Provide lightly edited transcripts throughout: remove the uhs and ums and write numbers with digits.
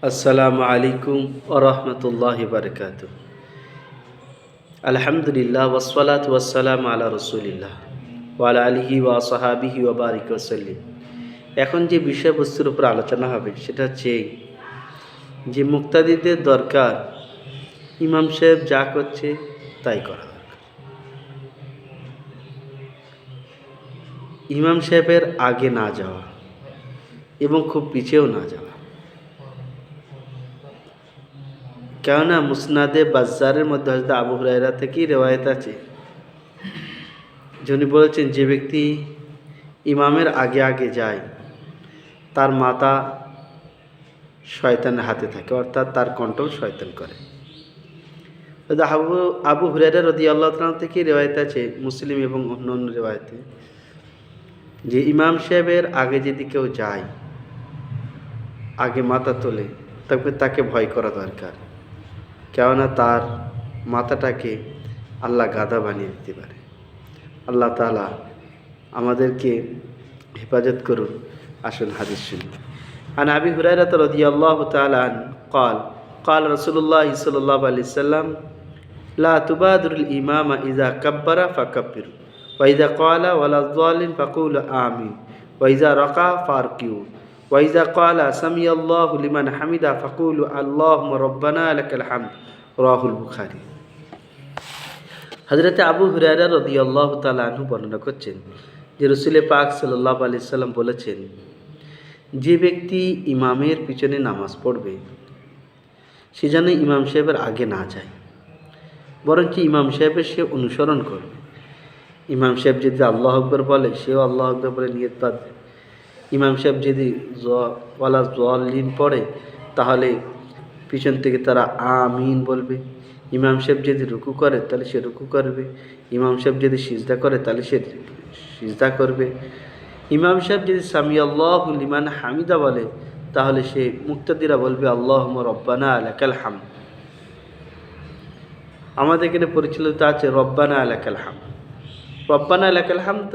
আসসালামু আলাইকুম ওয়া রাহমাতুল্লাহি ওয়া বারাকাতুহু। আলহামদুলিল্লাহ ওয়াসসালাতু ওয়াসসালামু আলা রাসূলিল্লাহ ওয়া আলা আলিহি ওয়া আসহাবিহি ওয়া বারিক ওয়া সাল্লিম। এখন যে বিষয়বস্তুর উপর আলোচনা হবে সেটা হচ্ছে এই যে মুক্তাদিদের দরকার ইমাম সাহেব যা করছে তাই করা দরকার। ইমাম সাহেবের আগে না যাওয়া এবং খুব পিছেও না যাওয়া। কেননা মুসনাদে বাজ্জারের মধ্যে হযরত আবু হুরায়রা থেকেই রিওয়ায়াত আছে, যিনি বলেছেন যে ব্যক্তি ইমামের আগে আগে যায় তার মাথা শয়তানের হাতে থাকে, অর্থাৎ তার কন্ট্রোল শয়তান করে। আবু হুরায়রা রাদিয়াল্লাহু তাআলা থেকে রিওয়ায়াত আছে মুসলিম এবং অন্যান্য রিওয়ায়াতে যে ইমাম সাহেবের আগে যদি কেউ যায়, আগে মাথা তোলে, তবে তাকে ভয় করা দরকার। কেননা তার মাথাটাকে আল্লাহ গাদা বানিয়ে দিতে পারে। আল্লাহ তাআলা আমাদেরকে হেফাজত করুন। আসুন হাদিস শুনি। আন আবি হুরায়রা রাদিয়াল্লাহু তাআলা আনহু قال قال رسول الله صلى الله عليه وسلم لا تبادر الإمام إذا كبر فكبروا وإذا قال ولا الضالين فقولوا آمين وإذا ركع فاركعوا وإذا قال سمع الله لمن حمده فقولوا اللهم ربنا لك الحمد রাহুল বুখারী। হযরত আবু হুরায়রা রাদিয়াল্লাহু তাআলা আনহু বর্ণনা করছেন যে রাসূল পাক সাল্লাল্লাহু আলাইহি সাল্লাম বলেছেন, যে ব্যক্তি ইমামের পিছনে নামাজ পড়বে সে যেন ইমাম সাহেবের আগে না যায়, বরঞ্চ ইমাম সাহেবের সে অনুসরণ করবে। ইমাম সাহেব যদি আল্লাহু আকবার বলে সেও আল্লাহু আকবার বলে নিয়ত বাঁধবে। ইমাম সাহেব যদি ওয়ালা যালিন পড়ে তাহলে পিছন থেকে তারা আমিন বলবে। ইমাম সাহেব যদি রুকু করে তাহলে সে রুকু করবে। ইমাম সাহেব যদি সিজদা করে তাহলে সে সিজদা করবে। ইমাম সাহেব যদি সামি আল্লাহু লিমান হামিদা বলে তাহলে সে মুক্তাদিরা বলবে আল্লাহুম্মা রব্বানা লাকাল হামদ। আমাদের এখানে পরিচালিত আছে রব্বানা লাকাল হামদ। রব্বানা লাকাল হামদ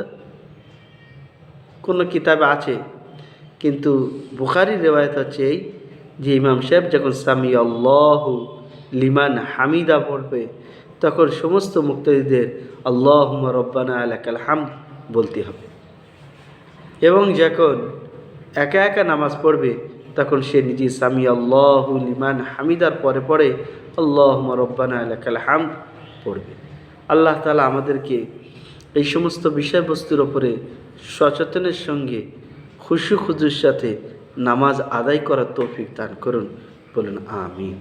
কোনো কিতাবে আছে, কিন্তু বুখারীর রিওয়ায়াত হচ্ছে এই যে ইমাম সাহেব যখন সামি আল্লাহু লিমান হামিদা পড়বে তখন সমস্ত মুক্তাদিদের আল্লাহুম্মা রব্বানা লাকাল হামদ বলতে হবে, এবং যখন একা একা নামাজ পড়বে তখন সে নিজে সামি আল্লাহু লিমান হামিদার পরে পরে আল্লাহুম্মা রব্বানা লাকাল হামদ পড়বে। আল্লাহ তাআলা আমাদেরকে এই সমস্ত বিষয়বস্তুর ওপরে সচেতনের সঙ্গে খুশু খুজুর সাথে নামাজ আদায় করার তৌফিক দান করুন। বলুন আমিন।